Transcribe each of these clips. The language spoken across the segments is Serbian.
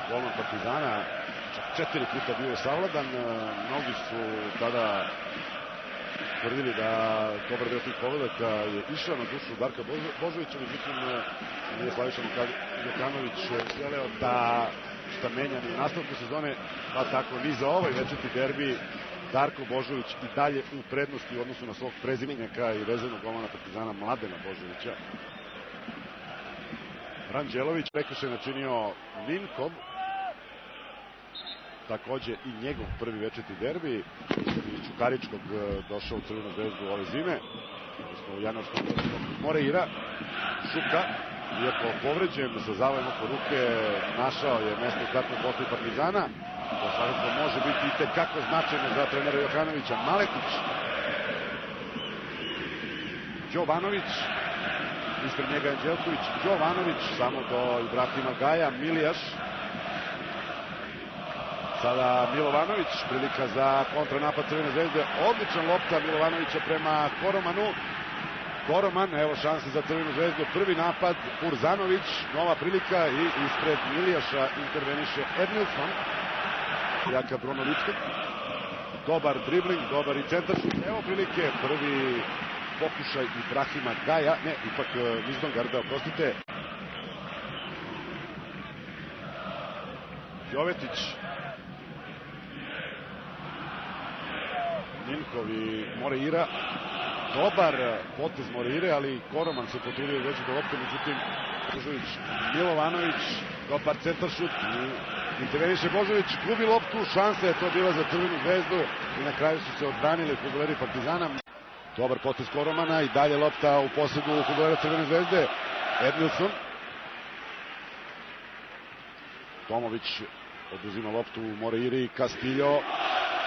golman Partizana, čak 4 puta bio savladan. Mnogi su tada tvrdili da dobar deo tih pogodaka je išao na dušu Darka Božovića, međutim nije Slaviša Jokanović želeo da šta menja ni u nastavku sezone, pa tako ni za ovaj večiti derbi Darko Božović i dalje u prednosti u odnosu na svog prezimenjaka i rezervnog golmana Partizana Mladena Božovića. Ranđelović prekršaj načinio Linkov, takođe i njegov prvi večiti derbi. Iz Čukaričkog došao u Crvenu zvezdu ove zime, odnosno u januarskom Moreira. Šuka, iako povređen sa zavojem oko ruke, našao je mesto u startnoj postavi Partizana. To svakako može biti i tekako značajno za trenera Jokanovića. Maletić, Jovanović, ispred njega Anđelković, Jovanović, samo do Ibrahima Gaja, Milijaš. Sada Milovanović, prilika za kontranapad Crvene zvezde, odličan lopta Milovanovića prema Koromanu. Koroman, evo šanse za Crvenu zvezdu, prvi napad, Purzanović, nova prilika i ispred Milijaša interveniše Ednilson. Jaka Bruno Ličkog, dobar dribling, dobar i centaršut, evo prilike, prvi pokušaj Ibrahima Gaja, ne, ipak Mizdongarda, oprostite. Jovetić, Ninkov i Moreira, dobar potez Moreire, ali Koroman se potrudio dođe do lopte, međutim Božović, Milovanović, dobar centaršut, interveniše Božović, gubi loptu, šansa je to bila za Crvenu zvezdu i na kraju su se odbranili fudbaleri Partizana. Dobar potez Koromana i dalje lopta u posedu fudbalera Crvene zvezde. Ednilson, Tomović oduzima loptu Moreiri, Castillo,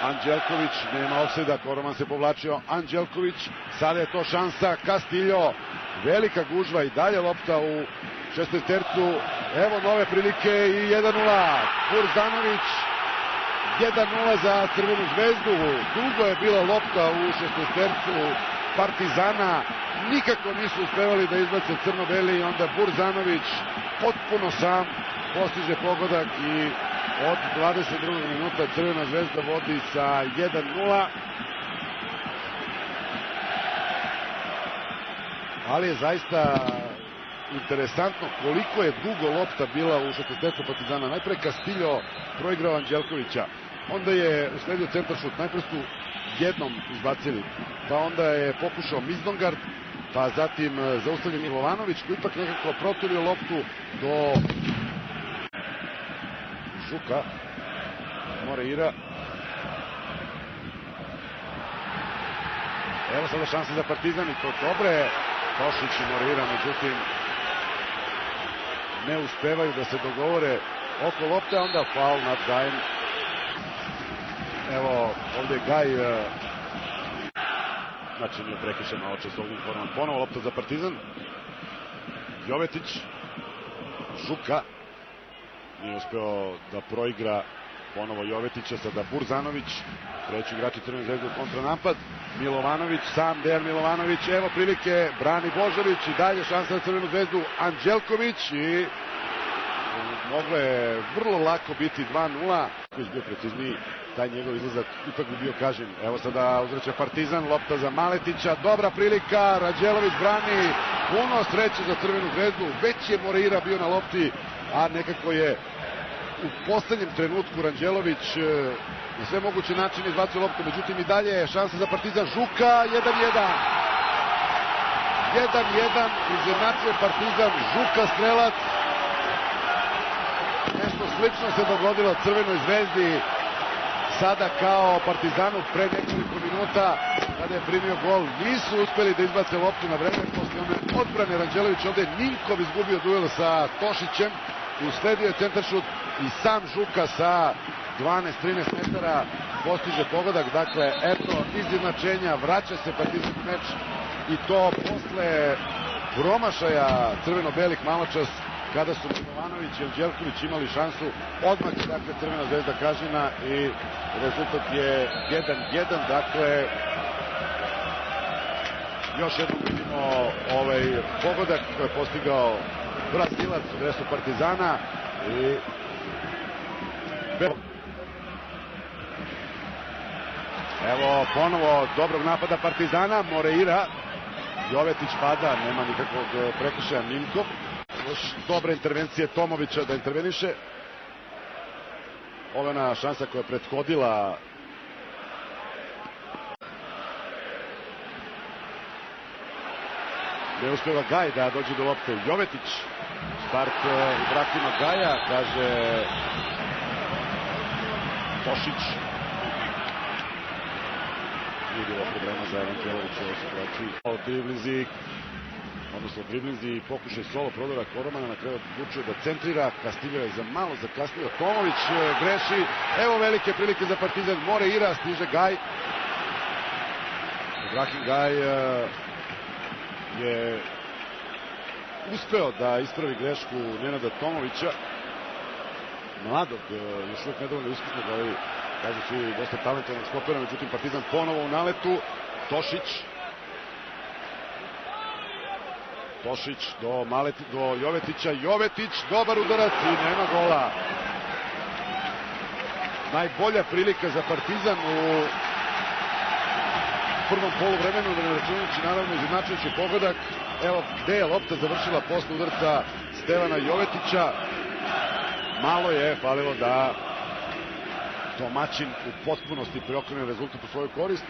Anđelković, nema ofsajda, Koroman se povlačio, Anđelković, sada je to šansa, Castillo, velika gužva i dalje lopta u 16-tercu, evo nove prilike i 1-0, Purzanović, 1-0 za Crvenu zvezdu, dugo je bila lopta u 16-tercu Partizana, nikako nisu uspevali da izbace crno-beli i onda Burzanović potpuno sam postiže pogodak i od 22. minuta Crvena zvezda vodi sa 1-0. Ali je zaista interesantno koliko je dugo lopta bila u 16-tercu Partizana. Najpre Castillo proigrao Anđelkovića, onda je usledio centaršut, najpre su jednom izbacili, pa onda je pokušao Mizdongard, pa zatim zaustavljen Milovanović, koji ipak nekako proturio loptu do Žuka, Moreira. Evo sada šanse za Partizan i to dobre. Tošić i Moreira, međutim, ne uspevaju da se dogovore oko lopte, onda faul nad Gajem. Evo, ovde je Gaj, znači nije prekršen na oče s ovim formom. Ponovo lopta za Partizan. Jovetić, Žuka, nije uspeo da proigra ponovo Jovetića, sada Burzanović, treći igrači Crvene zvezde u kontranapad, Milovanović, sam Dejan Milovanović, evo prilike, brani Božović i dalje šansa za Crvenu zvezdu, Anđelković i moglo je vrlo lako biti 2-0, koji je bio precizniji, taj njegov izlazak ipak bi bio kažen. Evo sada uzvraća Partizan, lopta za Maletića, dobra prilika, Ranđelović brani, puno sreće za Crvenu zvezdu, već je Moreira bio na lopti, a nekako je u poslednjem trenutku Ranđelović na sve moguće načine izbacio loptu, međutim i dalje je šansa za Partizan. Žuka, 1-1. 1-1, izjednačuje Partizan, Žuka strelac. Nešto slično se dogodilo Crvenoj zvezdi sada kao Partizanu pre nekoliko minuta kada je primio gol. Nisu uspeli da izbace loptu na vreme posle one odbrane Ranđelovića. Ovde je Ninkov izgubio duel sa Tošićem i usledio je centaršut i sam Žuka sa 12-13 metara postiže pogodak. Dakle, eto izjednačenja, vraća se Partizan meč i to posle promašaja crveno-belih maločas kada su Milovanović i Anđelković imali šansu. Odmah je dakle Crvena zvezda kažnjena i rezultat je 1-1. Dakle, još jednom vidimo pogodak koji je postigao Brazilac u dresu Partizana i Evo ponovo dobrog napada Partizana, Moreira, Jovetić pada, nema nikakvog prekršaja, Minkov. Još dobre intervencije Tomovića da interveniše. Ovo je ona šansa koja je prethodila ne uspeva Gaj da dođe do lopte. Jovetić, start u vratima Gaja, kaže Tošić. Nije bilo problema za Ranđelovića u ovoj situaciji. Driblinzi, odnosno driblinzi i pokušaj solo prodora Koromana, na kraju odlučio da centrira. Kastiljo je za malo zakasnio, Tomović greši. Evo velike prilike za Partizan, Moreira, stiže Gaj. Ibrahim Gaj je uspeo da ispravi grešku Nenada Tomovića, mladog, još uvijek nedovoljno iskusnog, ali kažu svi dosta talentovanog stopera, međutim Partizan ponovo u naletu. Tošić do Jovetića, Jovetić, dobar udarac i nema gola. Najbolja prilika za Partizan u prvom poluvremenu, da ne računajući naravno izjednačujući pogodak. Evo gde je lopta završila posle udarca Stevana Jovetića. Malo je falilo da domaćin u potpunosti preokrene rezultat u svoju korist,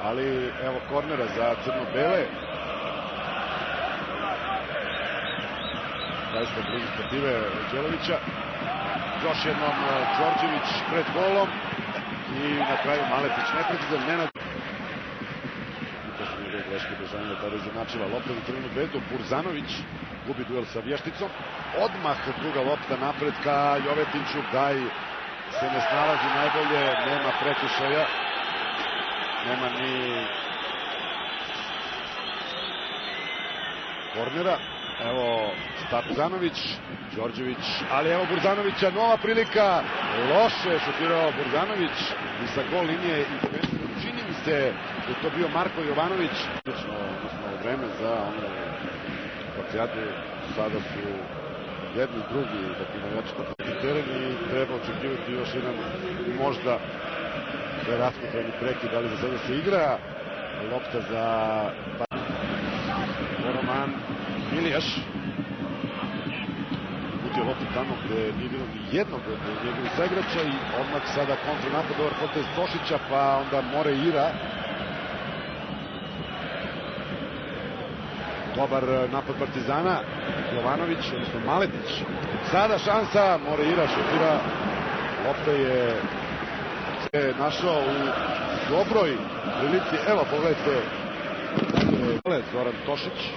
ali evo kornera za crno-bele. Zaista blizu protive Đelovića. Još jednom Đorđević pred golom i na kraju Maletić neprecizan. Nenad posle njegove greške Bežanina tada izjednačila lopta za Crvenu zvezdu. Burzanović gubi duel sa Vješticom. Odmah druga lopta napred ka Jovetiću. Gaj se ne snalazi najbolje, nema prekršaja, nema ni kornera. Evo Burzanović, Đorđević, ali evo Burzanovića, nova prilika, loše je šutirao Burzanović i sa gol linije intervencije. Čini mi se da je to bio Marko Jovanović. Odnosno vreme za onu partijadu, sada su jedni drugi, dakle navijači na teren i treba očekivati još jedan možda kratkotrajni prekid, ali za sada se igra. Lopta za Koroman, Milijaš uputio loptu tamo gde nije bilo ni jednog od njegovih saigrača i odmah sada kontranapad, dobar potez Tošića, pa onda Moreira. Dobar napad Partizana, Jovanović, odnosno Maletić. Sada šansa, Moreira šutira, lopta je se našao u dobroj prilici. Evo pogledajte, Zoran Tošić.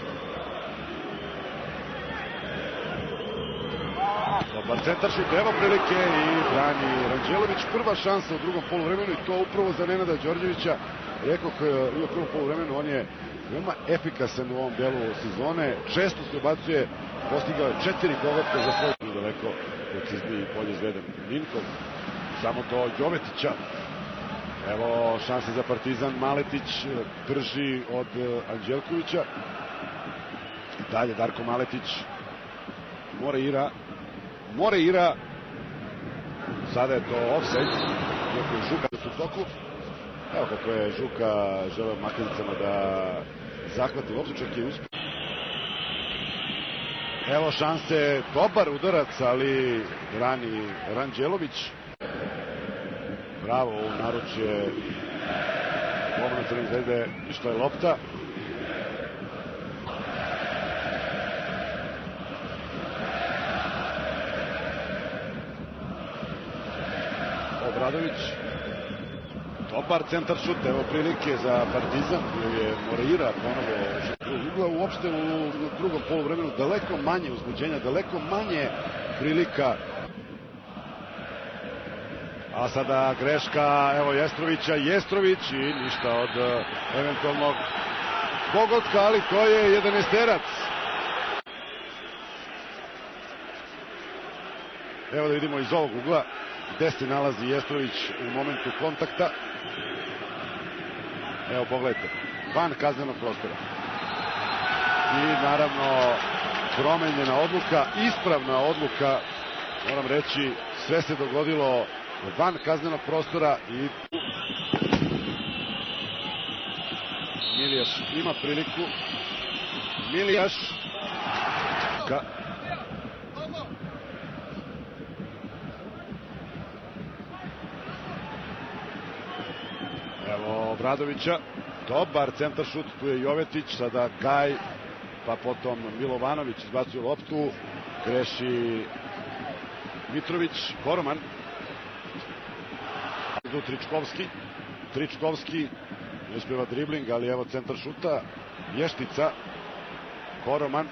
Dobar centar šut, evo prilike i brani Ranđelović. Prva šansa u drugom poluvremenu i to upravo za Nenada Đorđevića. Rekoh i u prvom poluvremenu on je veoma efikasan u ovom delu sezone. Često se ubacuje, postigao je 4 pogotka za svoj daleko precizniji i bolje izveden Minkov. Samo do Jovetića. Evo šanse za Partizan, Maletić brži od Anđelkovića. Dalje Darko Maletić. Moreira. Sada je to offside. Iako je Žuka u toku. Evo kako je Žuka želeo makazicama da zahvati loptu, čak je uspio. Evo šanse, dobar udarac, ali brani Ranđelović. Bravo, u naručje golmana Crvene zvezde i što je lopta. Obradović. Dobar centar šut, evo prilike za Partizan, gdje je Moreira ponovo ugla. Uopšte u drugom poluvremenu daleko manje uzbuđenja, daleko manje prilika. A sada greška, evo Jestrović i ništa od eventualnog pogotka, ali to je 11-terac. Evo da vidimo iz ovog ugla gde se nalazi Jestrović u momentu kontakta. Evo pogledajte, van kaznenog prostora. I naravno promenjena odluka, ispravna odluka moram reći, sve se dogodilo van kaznenog prostora i Milijaš ima priliku. Milijaš evo Obradovića, dobar centar šut, tu je Jovetić, sada Gaj, pa potom Milovanović izbacuje loptu, greši Mitrović, Koroman, Tričkovski, ne uspeva dribling, ali evo centar šuta, Vještica, Koroman,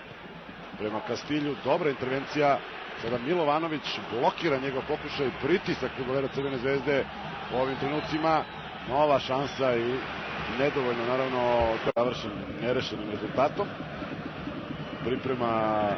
prema Kastilju, dobra intervencija, sada Milovanović blokira njegov pokušaj, pritisak fudbalera Crvene zvezde u ovim trenucima, nova šansa i nedovoljno, naravno, završen nerešenim rezultatom. Priprema